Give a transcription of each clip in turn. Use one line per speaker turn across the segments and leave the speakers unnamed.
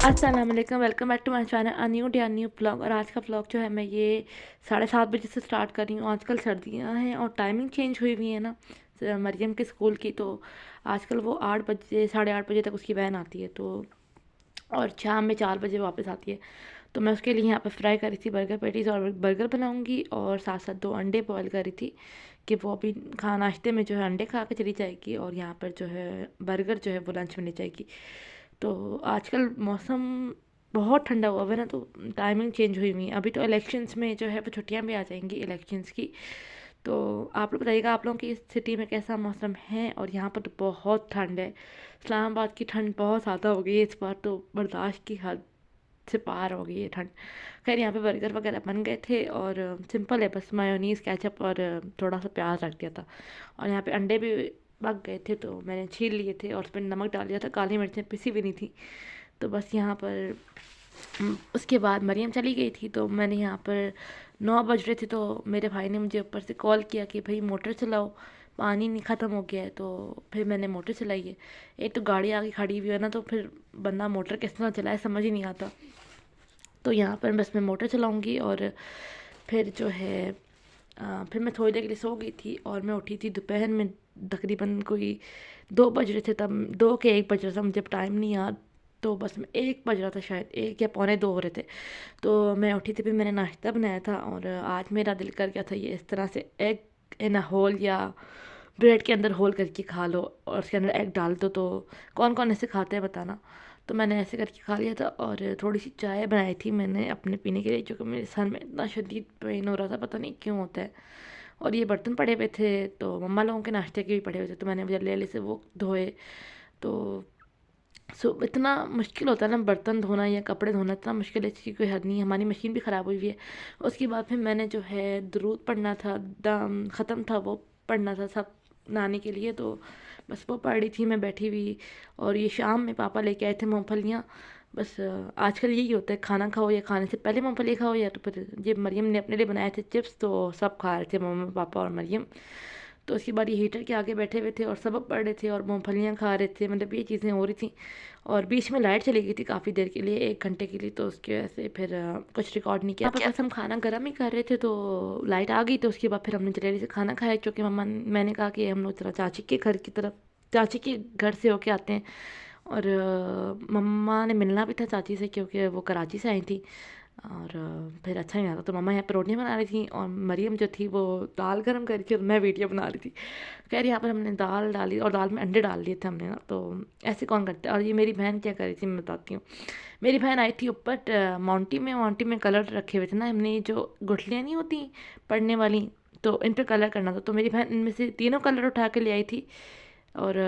अस्सलाम वालेकुम, welcome back to my channel a new day a new vlog. और आज का व्लॉग जो है मैं ये 7:30 बजे से स्टार्ट कर रही हूँ। आजकल सर्दियाँ हैं और टाइमिंग चेंज हुई हुई है ना मरियम के स्कूल की। तो आजकल वो 8 बजे 8:30 बजे तक उसकी वैन आती है, तो और शाम में 4 बजे वापस आती है। तो मैं उसके लिए यहाँ पर फ्राई करी थी बर्गर पैटीज़, और बर्गर बनाऊँगी और साथ साथ 2 अंडे बॉयल करी थी कि वो अभी नाश्ते में जो है अंडे खा के चली जाएगी, और यहाँ पर जो है बर्गर जो है वो लंच में ले जाएगी। तो आजकल मौसम बहुत ठंडा हुआ हुआ है ना, तो टाइमिंग चेंज हुई हुई है। अभी तो इलेक्शंस में जो है वो छुट्टियां भी आ जाएंगी इलेक्शंस की। तो आप लोग बताइएगा आप लोगों की इस सिटी में कैसा मौसम है। और यहाँ पर तो बहुत ठंड है। इस्लामाबाद की ठंड बहुत ज़्यादा हो गई है इस बार, तो बर्दाश्त की हद से पार हो गई है ठंड। खैर यहाँ पे बर्गर वगैरह बन गए थे, और सिंपल है, बस मायोनीज़ केचप और थोड़ा सा प्याज रख दिया था। और यहाँ पे अंडे भी पक गए थे, तो मैंने छील लिए थे और उसमें नमक डाल दिया था। काली मिर्चें पिसी भी नहीं थी। तो बस यहाँ पर उसके बाद मरियम चली गई थी, तो मैंने यहाँ पर 9 बज रहे थे, तो मेरे भाई ने मुझे ऊपर से कॉल किया कि भाई मोटर चलाओ, पानी नहीं ख़त्म हो गया है। तो फिर मैंने मोटर चलाई है। एक तो गाड़ी आगे खड़ी हुई है ना, तो फिर बंदा मोटर किस तरह चलाए समझ ही नहीं आता। तो यहाँ पर बस मैं मोटर चलाऊँगी, और फिर जो है फिर मैं थोड़ी देर के लिए सो गई थी, और मैं उठी थी दोपहर में तकरीबन कोई 2 बज रहे थे, तब 2 के 1 बज रहा था, मुझे टाइम नहीं याद। तो बस में 1 बज रहा था, शायद 1 या 1:45 हो रहे थे। तो मैं उठी थी, फिर मैंने नाश्ता बनाया था, और आज मेरा दिल कर गया था ये इस तरह से एग इन अ होल, या ब्रेड के अंदर होल करके खा लो और उसके अंदर एग डाल दो। तो कौन कौन ऐसे खाते हैं बताना। तो मैंने ऐसे करके खा लिया था, और थोड़ी सी चाय बनाई थी मैंने अपने पीने के लिए, क्योंकि मेरे सर में इतना शदीद पेन हो रहा था, पता नहीं क्यों होता है। और ये बर्तन पड़े हुए थे, तो मम्मा लोगों के नाश्ते के भी पड़े हुए थे, तो मैंने जल्दी जल्दी से वो धोए। तो इतना मुश्किल होता है ना बर्तन धोना या कपड़े धोना, इतना मुश्किल है, इसकी कोई हद नहीं है। हमारी मशीन भी ख़राब हुई हुई है। उसके बाद फिर मैंने जो है दुरूद पढ़ना था, दम ख़त्म था, वो पढ़ना था सब नानी के लिए। तो बस वो पढ़ रही थी मैं बैठी हुई। और ये शाम में पापा लेके आए थे मूँगफलियाँ। बस आजकल यही होता है, खाना खाओ या खाने से पहले मूँगफली खाओ, या तो फिर ये मरियम ने अपने लिए बनाए थे चिप्स, तो सब खा रहे थे मम्मा पापा और मरियम। तो उसके बाद ये हीटर के आगे बैठे हुए थे और सबक पढ़ रहे थे और मूँगफलियाँ खा रहे थे, मतलब ये चीज़ें हो रही थी। और बीच में लाइट चली गई थी काफ़ी देर के लिए, 1 घंटे के लिए, तो उसकी वजह से फिर कुछ रिकॉर्ड नहीं किया। बस हम खाना गर्म ही कर रहे थे, तो लाइट आ गई। तो उसके बाद फिर हमने जल्दी से खाना खाया, क्योंकि मम्मा मैंने कहा कि हम लोग जरा चाची के घर की तरफ, चाची के घर से होके आते हैं। और मम्मा ने मिलना भी था चाची से, क्योंकि वो कराची से आई थी। और फिर अच्छा नहीं लगा, तो मम्मा यहाँ पर रोटियाँ बना रही थी, और मरियम जो थी वो दाल गर्म कर रही थी, और मैं वीडियो बना रही थी। खैर यहाँ पर हमने दाल डाली, और दाल में अंडे डाल दिए थे हमने ना, तो ऐसे कौन करते हैं। और ये मेरी बहन क्या कर रही थी मैं बताती हूँ। मेरी बहन आई थी ऊपर माउंटी में कलर रखे हुए थे ना, हमने जो गुठलियाँ नहीं होती पढ़ने वाली, तो इन पर कलर करना था। तो मेरी बहन इनमें से तीनों कलर उठा के ले आई थी। और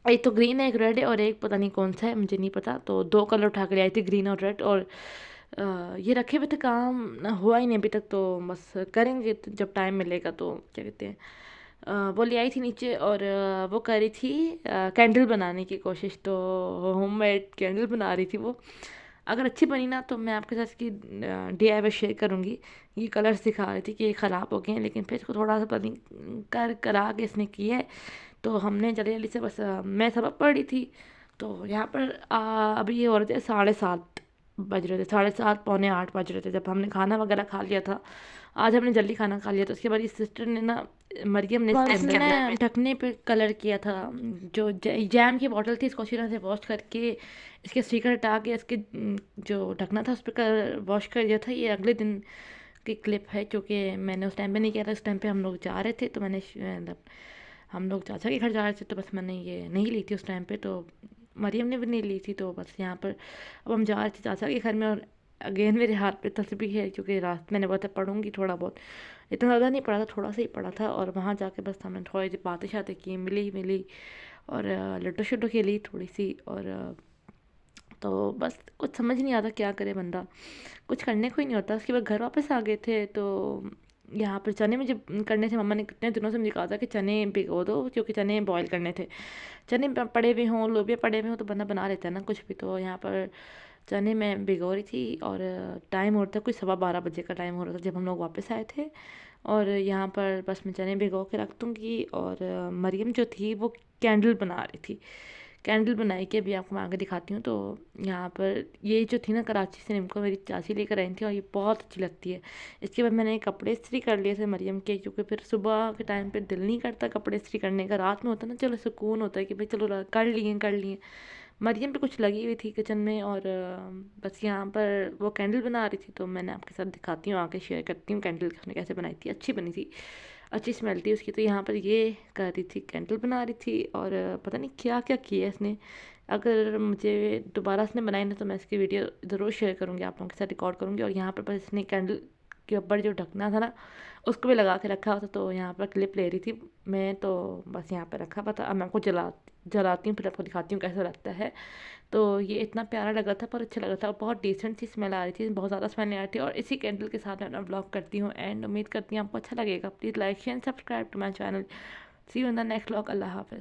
एक तो ग्रीन है, एक रेड है, और एक पता नहीं कौन सा है, मुझे नहीं पता। तो 2 कलर उठा के ले आई थी, ग्रीन और रेड। और ये रखे हुए थे, काम हुआ ही नहीं अभी तक, तो बस करेंगे तो जब टाइम मिलेगा। तो क्या कहते हैं, वो ले आई थी नीचे, और वो कर रही थी कैंडल बनाने की कोशिश। तो होममेड कैंडल बना रही थी वो। अगर अच्छी बनी ना, तो मैं आपके साथ इसकी DIY शेयर करूँगी। ये कलर्स दिखा रही थी कि ये ख़राब हो गए हैं, लेकिन फिर इसको थोड़ा सा पता नहीं करा के इसने किया है। तो हमने जल्दी जल्दी से बस मैं सबक पढ़ रही थी। तो यहाँ पर अभी ये हो रहे थे 7:30 बज रहे थे, 7:30 7:45 बज रहे थे, जब हमने खाना वगैरह खा लिया था। आज हमने जल्दी खाना खा लिया। तो उसके बाद ये सिस्टर ने ना, मरियम ने इसके अंदर ढकने पे कलर किया था। जो जैम की बोतल थी, इसको अच्छी तरह से वॉश करके इसके स्टिकर हटा के इसके जो ढकना था उस पर वॉश कर दिया था। ये अगले दिन की क्लिप है, क्योंकि मैंने उस टाइम पे नहीं किया था। उस टाइम पे हम लोग जा रहे थे, तो मैंने मतलब हम लोग चाचा के घर जा रहे थे, तो बस मैंने ये नहीं ली थी उस टाइम पे। तो मरियम ने भी नहीं ली थी। तो बस यहाँ पर अब हम जा रहे थे चाचा के घर में। और अगेन मेरे हाथ पे तस्बीह है, क्योंकि रात मैंने बोला था पढ़ूंगी थोड़ा बहुत, इतना ज़्यादा नहीं पढ़ा था, थोड़ा सा ही पढ़ा था। और वहाँ जाके बस हमने थोड़ी सी बातें शातें की, मिली मिली, और लड्डू शड्डू खेली थोड़ी सी। और तो बस कुछ समझ नहीं आता क्या करे बंदा, कुछ करने को ही नहीं होता। उसके बाद घर वापस आ गए थे। तो यहाँ पर चने मुझे करने थे, मम्मा ने कितने दिनों से मुझे कहा था कि चने भिगो दो, क्योंकि चने बॉईल करने थे। चने पड़े हुए हों, लोबिया पड़े हुए हों, तो बंदा बना लेता है ना कुछ भी। तो यहाँ पर चने मैं भिगो रही थी, और टाइम हो रहा था, कुछ 12:15 बजे का टाइम हो रहा था जब हम लोग वापस आए थे। और यहाँ पर बस मैं चने भिगो के रख दूँगी। और मरियम जो थी वो कैंडल बना रही थी। कैंडल बनाई कि अभी आपको मैं आगे दिखाती हूँ। तो यहाँ पर ये जो थी ना कराची से निम्को मेरी चाची लेकर आई थी और ये बहुत अच्छी लगती है। इसके बाद मैंने कपड़े इस्त्री कर लिए थे मरियम के, क्योंकि फिर सुबह के टाइम पे दिल नहीं करता कपड़े इस्त्री करने का। रात में होता है ना, चलो सुकून होता है कि भाई चलो कर लिए। मरियम पे कुछ लगी हुई थी किचन में, और बस यहाँ पर वो कैंडल बना रही थी। तो मैंने आपके साथ दिखाती हूँ, आके शेयर करती हूँ कैंडल उसने कैसे बनाई थी। अच्छी बनी थी, अच्छी स्मेल थी उसकी। तो यहाँ पर ये कर रही थी, कैंडल बना रही थी, और पता नहीं क्या क्या किया इसने। अगर मुझे दोबारा इसने बनाई ना तो मैं इसकी वीडियो ज़रूर शेयर करूँगी, आप लोगों के साथ रिकॉर्ड करूँगी। और यहाँ पर बस इसने कैंडल के ऊपर जो ढकना था ना उसको भी लगा के रखा हुआ था। तो यहाँ पर क्लिप ले रही थी मैं, तो बस यहाँ पर रखा हुआ था। अब मैं आपको जलाती हूँ, फिर आपको दिखाती हूँ कैसा लगता है। तो ये इतना प्यारा लगा था, पर अच्छा लगा था, और बहुत डिसेंट सी स्मेल आ रही थी, बहुत ज़्यादा स्मेल नहीं आ रही थी। और इसी कैंडल के साथ मैं अपना ब्लॉग करती हूँ एंड उम्मीद करती हूँ आपको अच्छा लगेगा। Please like share and subscribe to my channel. See you in the next vlog. अल्लाह हाफ़िज़।